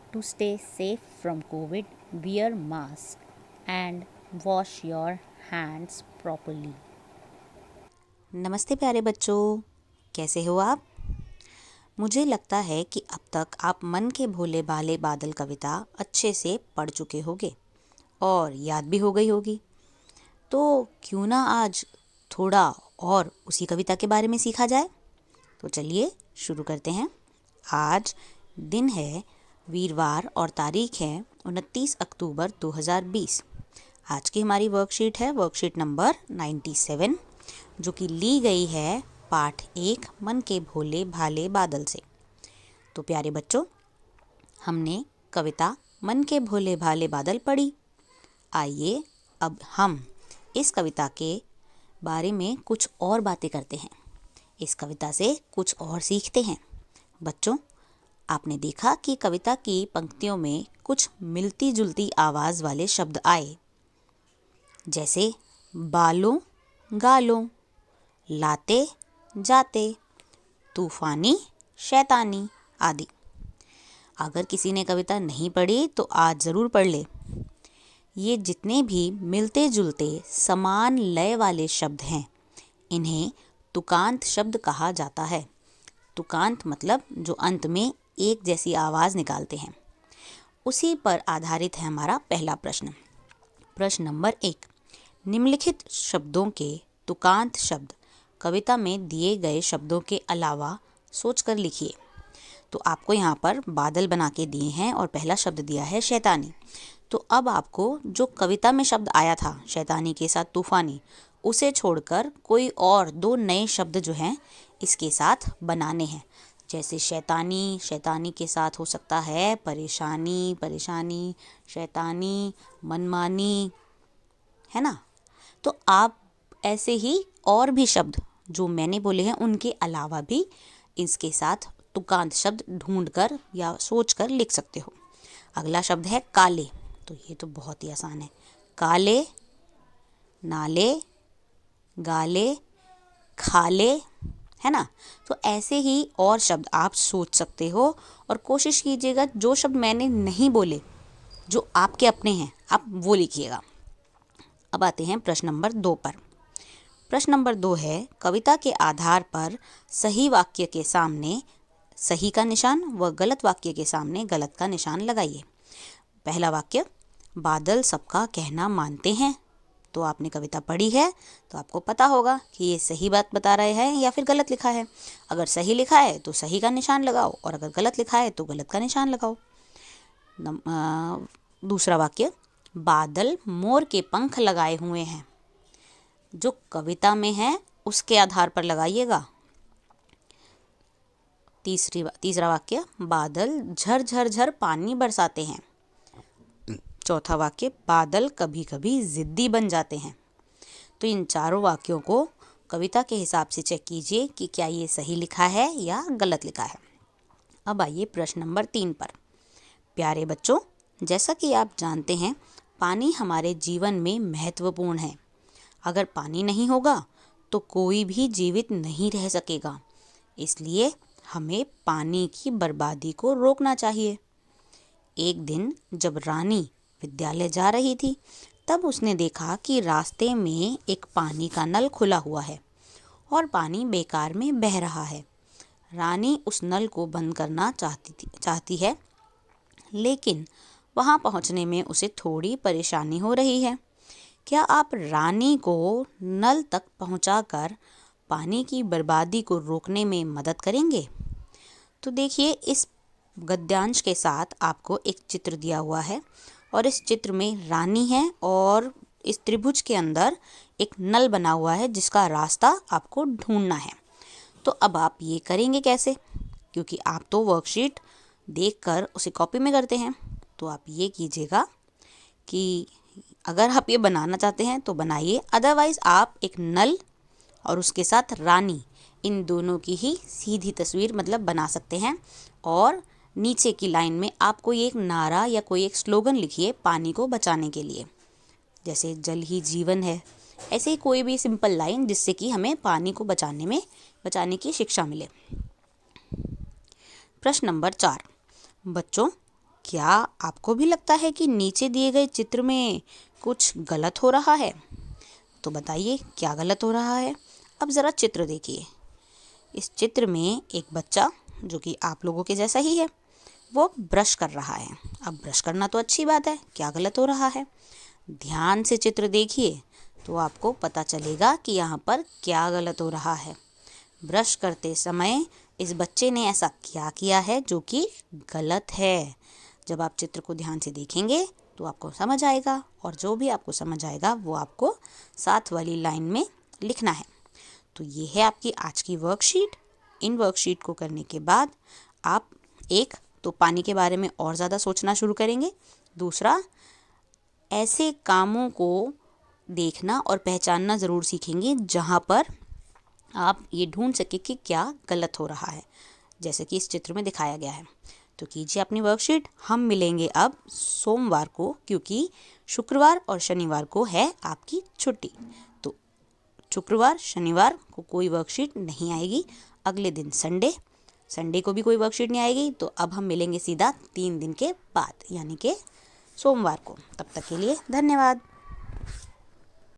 To stay safe from COVID, wear mask and wash your hands properly. नमस्ते प्यारे बच्चों, कैसे हो आप? मुझे लगता है कि अब तक आप मन के भोले भाले बादल कविता अच्छे से पढ़ चुके होगे और याद भी हो गई होगी। तो क्यों ना आज थोड़ा और उसी कविता के बारे में सीखा जाए। तो चलिए शुरू करते हैं। आज दिन है वीरवार और तारीख है 29 अक्टूबर 2020। आज की हमारी वर्कशीट है वर्कशीट नंबर 97, जो कि ली गई है पाठ 1 मन के भोले भाले बादल से। तो प्यारे बच्चों, हमने कविता मन के भोले भाले बादल पढ़ी। आइए अब हम इस कविता के बारे में कुछ और बातें करते हैं, इस कविता से कुछ और सीखते हैं। बच्चों, आपने देखा कि कविता की पंक्तियों में कुछ मिलती जुलती आवाज़ वाले शब्द आए, जैसे बालों गालों, लाते जाते, तूफानी शैतानी आदि। अगर किसी ने कविता नहीं पढ़ी तो आज ज़रूर पढ़ ले। ये जितने भी मिलते जुलते समान लय वाले शब्द हैं, इन्हें तुकांत शब्द कहा जाता है। तुकांत मतलब जो अंत में एक जैसी आवाज़ निकालते हैं। उसी पर आधारित है हमारा पहला प्रश्न। प्रश्न नंबर 1, निम्नलिखित शब्दों के तुकांत शब्द कविता में दिए गए शब्दों के अलावा सोचकर लिखिए। तो आपको यहाँ पर बादल बना के दिए हैं और पहला शब्द दिया है शैतानी। तो अब आपको जो कविता में शब्द आया था शैतानी के साथ तूफानी, उसे छोड़कर कोई और 2 नए शब्द जो हैं इसके साथ बनाने हैं। जैसे शैतानी, शैतानी के साथ हो सकता है परेशानी, परेशानी, शैतानी, मनमानी, है ना। तो आप ऐसे ही और भी शब्द जो मैंने बोले हैं उनके अलावा भी इसके साथ तुकांत शब्द ढूंढकर या सोचकर लिख सकते हो। अगला शब्द है काले। तो ये तो बहुत ही आसान है। काले, नाले, गाले, खाले, है ना। तो ऐसे ही और शब्द आप सोच सकते हो और कोशिश कीजिएगा जो शब्द मैंने नहीं बोले, जो आपके अपने हैं, आप वो लिखिएगा। अब आते हैं प्रश्न नंबर 2 पर। प्रश्न नंबर 2 है, कविता के आधार पर सही वाक्य के सामने सही का निशान व गलत वाक्य के सामने गलत का निशान लगाइए। पहला वाक्य, बादल सबका कहना मानते हैं। तो आपने कविता पढ़ी है तो आपको पता होगा कि ये सही बात बता रहे हैं या फिर गलत लिखा है। अगर सही लिखा है तो सही का निशान लगाओ और अगर गलत लिखा है तो गलत का निशान लगाओ। दूसरा वाक्य, बादल मोर के पंख लगाए हुए हैं। जो कविता में है उसके आधार पर लगाइएगा। तीसरा वाक्य, बादल झर झर झर पानी बरसाते हैं। चौथा वाक्य, बादल कभी कभी जिद्दी बन जाते हैं। तो इन चारों वाक्यों को कविता के हिसाब से चेक कीजिए कि क्या ये सही लिखा है या गलत लिखा है। अब आइए प्रश्न नंबर 3 पर। प्यारे बच्चों, जैसा कि आप जानते हैं पानी हमारे जीवन में महत्वपूर्ण है। अगर पानी नहीं होगा तो कोई भी जीवित नहीं रह सकेगा। इसलिए हमें पानी की बर्बादी को रोकना चाहिए। एक दिन जब रानी विद्यालय जा रही थी तब उसने देखा कि रास्ते में एक पानी का नल खुला हुआ है और पानी बेकार में बह रहा है। रानी उस नल को बंद करना चाहती है, लेकिन वहां पहुंचने में उसे थोड़ी परेशानी हो रही है। क्या आप रानी को नल तक पहुंचाकर पानी की बर्बादी को रोकने में मदद करेंगे? तो देखिए, इस गद्यांश के साथ आपको एक चित्र दिया हुआ है और इस चित्र में रानी है और इस त्रिभुज के अंदर एक नल बना हुआ है जिसका रास्ता आपको ढूंढना है। तो अब आप ये करेंगे कैसे? क्योंकि आप तो वर्कशीट देखकर उसे कॉपी में करते हैं। तो आप ये कीजिएगा कि अगर आप ये बनाना चाहते हैं तो बनाइए, अदरवाइज़ आप एक नल और उसके साथ रानी, इन दोनों की ही सीधी तस्वीर मतलब बना सकते हैं। और नीचे की लाइन में आप कोई एक नारा या कोई एक स्लोगन लिखिए पानी को बचाने के लिए, जैसे जल ही जीवन है। ऐसे ही कोई भी सिंपल लाइन जिससे कि हमें पानी को बचाने की शिक्षा मिले। प्रश्न नंबर 4, बच्चों क्या आपको भी लगता है कि नीचे दिए गए चित्र में कुछ गलत हो रहा है? तो बताइए क्या गलत हो रहा है। अब ज़रा चित्र देखिए। इस चित्र में एक बच्चा, जो कि आप लोगों के जैसा ही है, वो ब्रश कर रहा है। अब ब्रश करना तो अच्छी बात है, क्या गलत हो रहा है? ध्यान से चित्र देखिए तो आपको पता चलेगा कि यहाँ पर क्या गलत हो रहा है। ब्रश करते समय इस बच्चे ने ऐसा क्या किया है जो कि गलत है। जब आप चित्र को ध्यान से देखेंगे तो आपको समझ आएगा, और जो भी आपको समझ आएगा वो आपको साथ वाली लाइन में लिखना है। तो ये है आपकी आज की वर्कशीट। इन वर्कशीट को करने के बाद आप एक तो पानी के बारे में और ज़्यादा सोचना शुरू करेंगे, दूसरा ऐसे कामों को देखना और पहचानना ज़रूर सीखेंगे जहाँ पर आप ये ढूंढ सके कि क्या गलत हो रहा है, जैसे कि इस चित्र में दिखाया गया है। तो कीजिए अपनी वर्कशीट। हम मिलेंगे अब सोमवार को, क्योंकि शुक्रवार और शनिवार को है आपकी छुट्टी। तो शुक्रवार शनिवार को कोई वर्कशीट नहीं आएगी। अगले दिन संडे को भी कोई वर्कशीट नहीं आएगी। तो अब हम मिलेंगे सीधा 3 दिन के बाद, यानी कि सोमवार को। तब तक के लिए धन्यवाद।